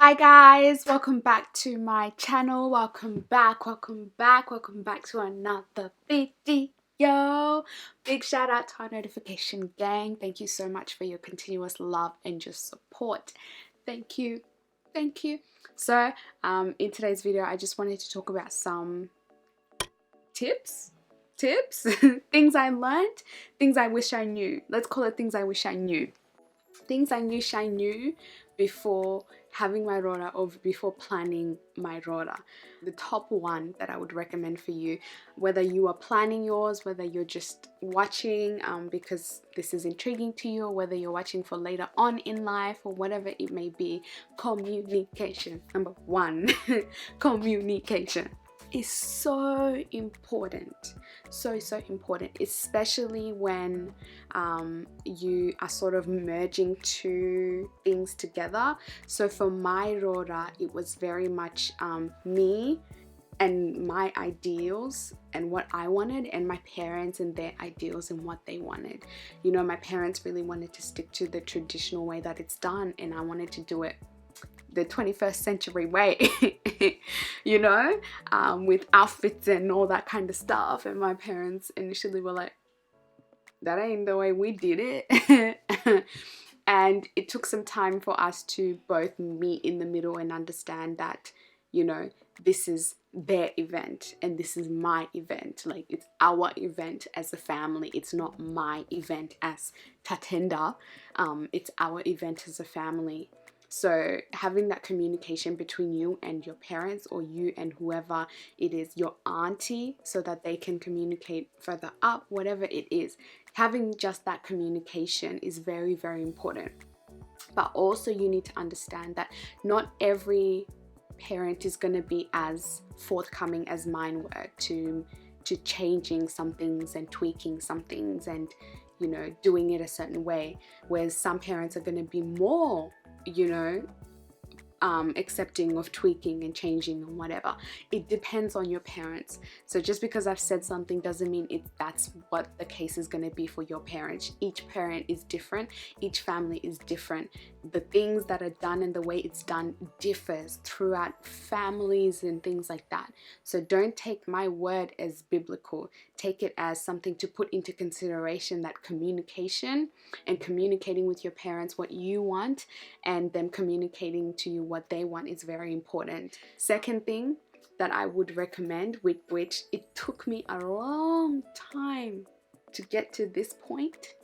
Hi guys, welcome back to my channel. Welcome back to another video. Big shout out to our notification gang. Thank you so much for your continuous love and your support. Thank you. So in today's video I just wanted to talk about some tips things I learned, things I wish I knew. Let's call it things I wish I knew. Things I wish I knew before having my rota or before planning my rota. The top one that I would recommend for you, whether you are planning yours, whether you're just watching because this is intriguing to you, or whether you're watching for later on in life or whatever it may be, communication. Number one, communication is so important, so important, especially when you are sort of merging two things together. So for my rota, it was very much me and my ideals and what I wanted, and my parents and their ideals and what they wanted. You know, my parents really wanted to stick to the traditional way that it's done, and I wanted to do it the 21st century way, you know, with outfits and all that kind of stuff. And my parents initially were like, that ain't the way we did it. And it took some time for us to both meet in the middle and understand that, you know, this is their event and this is my event. Like, it's our event as a family. It's not my event as Tatenda. It's our event as a family. So having that communication between you and your parents, or you and whoever it is, your auntie, so that they can communicate further up, whatever it is, having just that communication is very, very important. But also you need to understand that not every parent is going to be as forthcoming as mine were to changing some things and tweaking some things and, you know, doing it a certain way. Whereas some parents are going to be more, you know, accepting of tweaking and changing and whatever. It depends on your parents. So just because I've said something doesn't mean that's what the case is going to be for your parents. Each parent is different. Each family is different. The things that are done and the way it's done differs throughout families and things like that. So don't take my word as biblical. Take it as something to put into consideration, that communication and communicating with your parents what you want and them communicating to you what they want is very important. Second thing that I would recommend, with which it took me a long time to get to this point,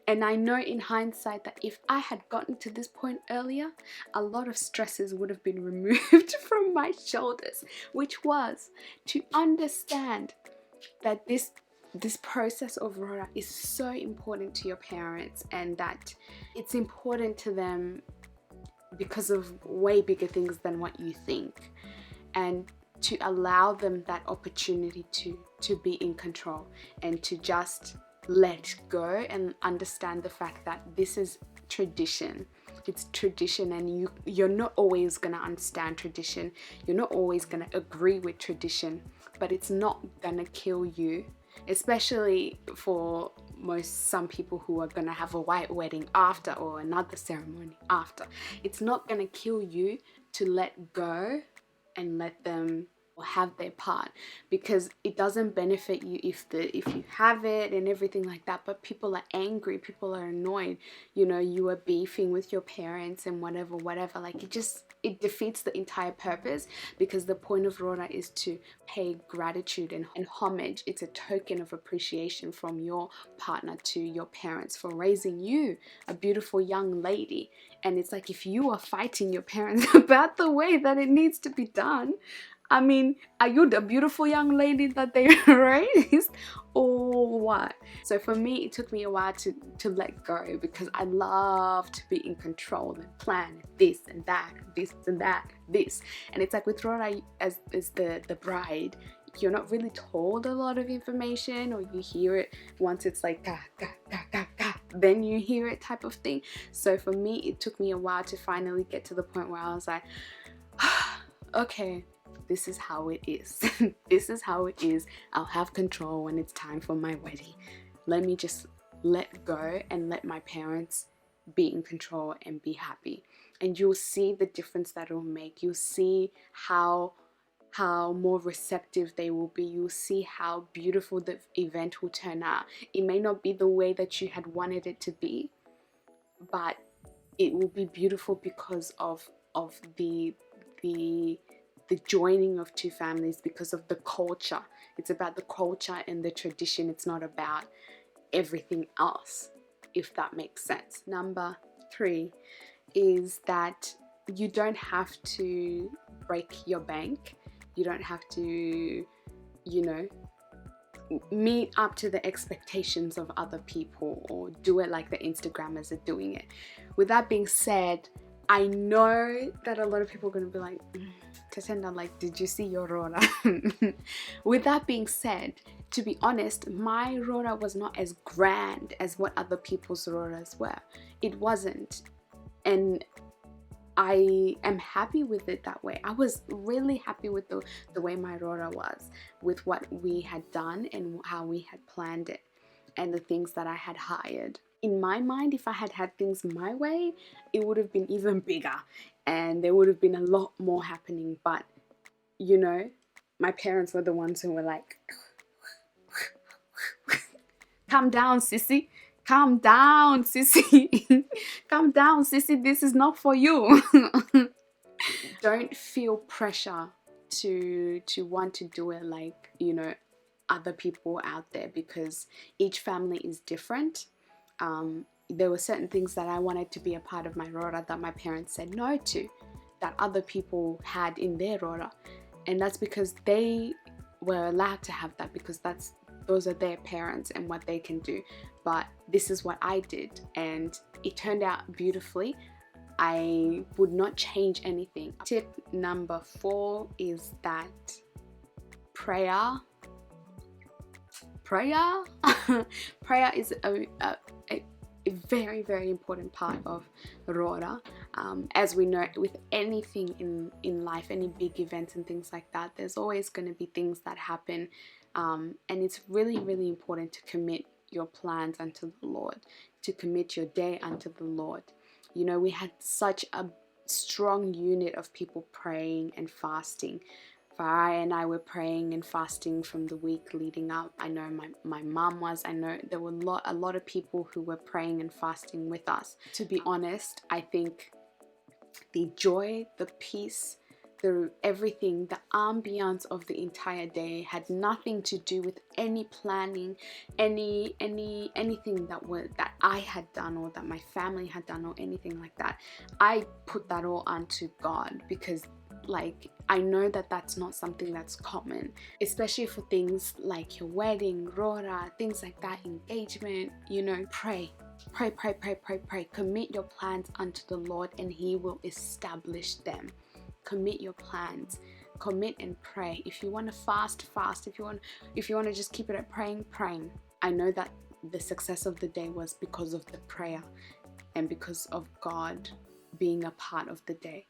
and I know in hindsight that if I had gotten to this point earlier, a lot of stresses would have been removed from my shoulders, which was to understand that this process of rota is so important to your parents, and that it's important to them because of way bigger things than what you think, and to allow them that opportunity to be in control and to just let go and understand the fact that this is tradition. It's tradition, and you're not always going to understand tradition. You're not always going to agree with tradition, but it's not going to kill you, especially for some people who are going to have a white wedding after or another ceremony after. It's not going to kill you to let go and let them have their part, because it doesn't benefit you if you have it and everything like that, but people are angry, people are annoyed, you know, you are beefing with your parents and whatever, like it defeats the entire purpose, because the point of rota is to pay gratitude and homage. It's a token of appreciation from your partner to your parents for raising you, a beautiful young lady. And it's like, if you are fighting your parents about the way that it needs to be done, I mean, are you the beautiful young lady that they raised, or what? So for me, it took me a while to let go, because I love to be in control and plan this and that, this and that, this. And it's like with rota, as the bride, you're not really told a lot of information, or you hear it once it's like ga, ga, ga, ga, ga, then you hear it type of thing. So for me, it took me a while to finally get to the point where I was like, okay, this is how it is. This is how it is. I'll have control when it's time for my wedding. Let me just let go and let my parents be in control and be happy. and you'll see the difference that it'll make. You'll see how more receptive they will be. You'll see how beautiful the event will turn out. It may not be the way that you had wanted it to be, but it will be beautiful because of the joining of two families, because of the culture. It's about the culture and the tradition. It's not about everything else, if that makes sense. Number 3 is that you don't have to break your bank. You don't have to, meet up to the expectations of other people or do it like the Instagrammers are doing it. With that being said, I know that a lot of people are going to be like, Tatenda, like, did you see your Rora? With that being said, to be honest, my Rora was not as grand as what other people's Roras were. It wasn't. And I am happy with it that way. I was really happy with the way my Rora was, with what we had done and how we had planned it, and the things that I had hired. In my mind, if I had had things my way, it would have been even bigger and there would have been a lot more happening. But, my parents were the ones who were like, calm down, sissy. Calm down, sissy. Calm down, sissy. This is not for you. Don't feel pressure to want to do it like, other people out there, because each family is different. There were certain things that I wanted to be a part of my Rora that my parents said no to, that other people had in their Rora. And that's because they were allowed to have that, because those are their parents and what they can do. But this is what I did, and it turned out beautifully. I would not change anything. Tip number 4 is that prayer is a very, very important part of Rora. As we know, with anything in life, any big events and things like that, there's always going to be things that happen, and it's really, really important to commit your plans unto the Lord, to commit your day unto the Lord. We had such a strong unit of people praying and fasting. Farai and I were praying and fasting from the week leading up. I know my mom was. I know there were a lot of people who were praying and fasting with us. To be honest, I think the joy, the peace, everything, the ambience of the entire day had nothing to do with any planning, anything that I had done or that my family had done or anything like that. I put that all onto God, because I know that that's not something that's common, especially for things like your wedding, Rora, things like that, engagement. Pray. Commit your plans unto the Lord and He will establish them. Commit your plans. Commit and pray. If you want to fast. If you want to just keep it at praying. I know that the success of the day was because of the prayer and because of God being a part of the day.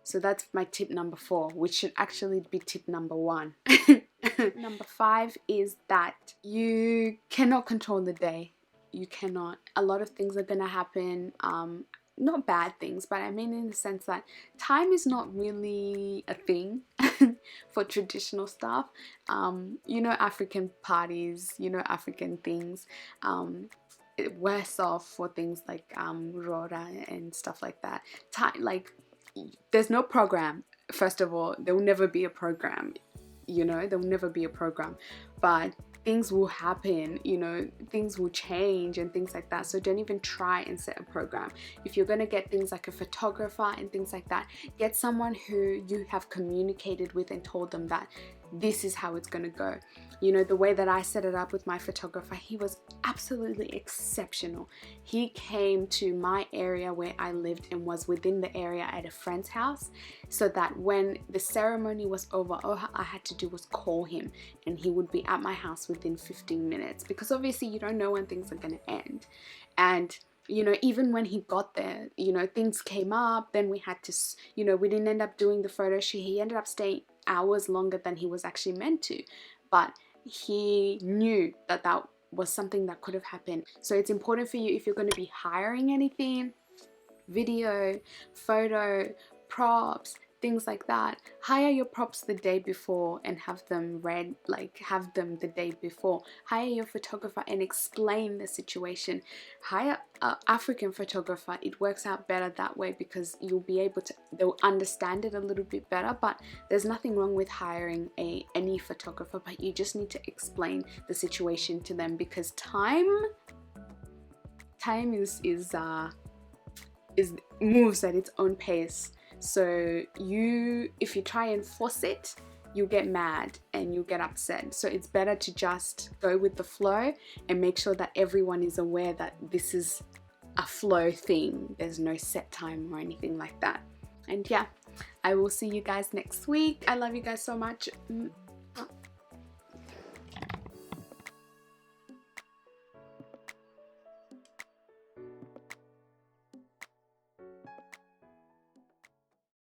So that's my tip number 4, which should actually be tip number 1. Number 5 is that you cannot control the day. You cannot. A lot of things are going to happen. Not bad things, but I mean in the sense that time is not really a thing for traditional stuff. African parties, African things. Worse off for things like Rora and stuff like that. There's no program. First of all, there will never be a program. There will never be a program. But things will happen, things will change and things like that. So don't even try and set a program. If you're going to get things like a photographer and things like that, get someone who you have communicated with and told them that this is how it's going to go. The way that I set it up with my photographer, he was absolutely exceptional. He came to my area where I lived and was within the area at a friend's house, so that when the ceremony was over, all I had to do was call him and he would be at my house within 15 minutes, because obviously you don't know when things are going to end. And even when he got there, things came up, then we had to, we didn't end up doing the photo shoot. He ended up staying hours longer than he was actually meant to, but he knew that was something that could have happened. So it's important for you, if you're going to be hiring anything, video, photo, props, things like that. Hire your props the day before and have them read, like have them the day before. Hire your photographer and explain the situation. Hire an African photographer. It works out better that way because you'll be able to, they'll understand it a little bit better. But there's nothing wrong with hiring any photographer, but you just need to explain the situation to them, because time moves at its own pace. So if you try and force it, you'll get mad and you'll get upset. So it's better to just go with the flow and make sure that everyone is aware that this is a flow thing. There's no set time or anything like that. And yeah, I will see you guys next week. I love you guys so much.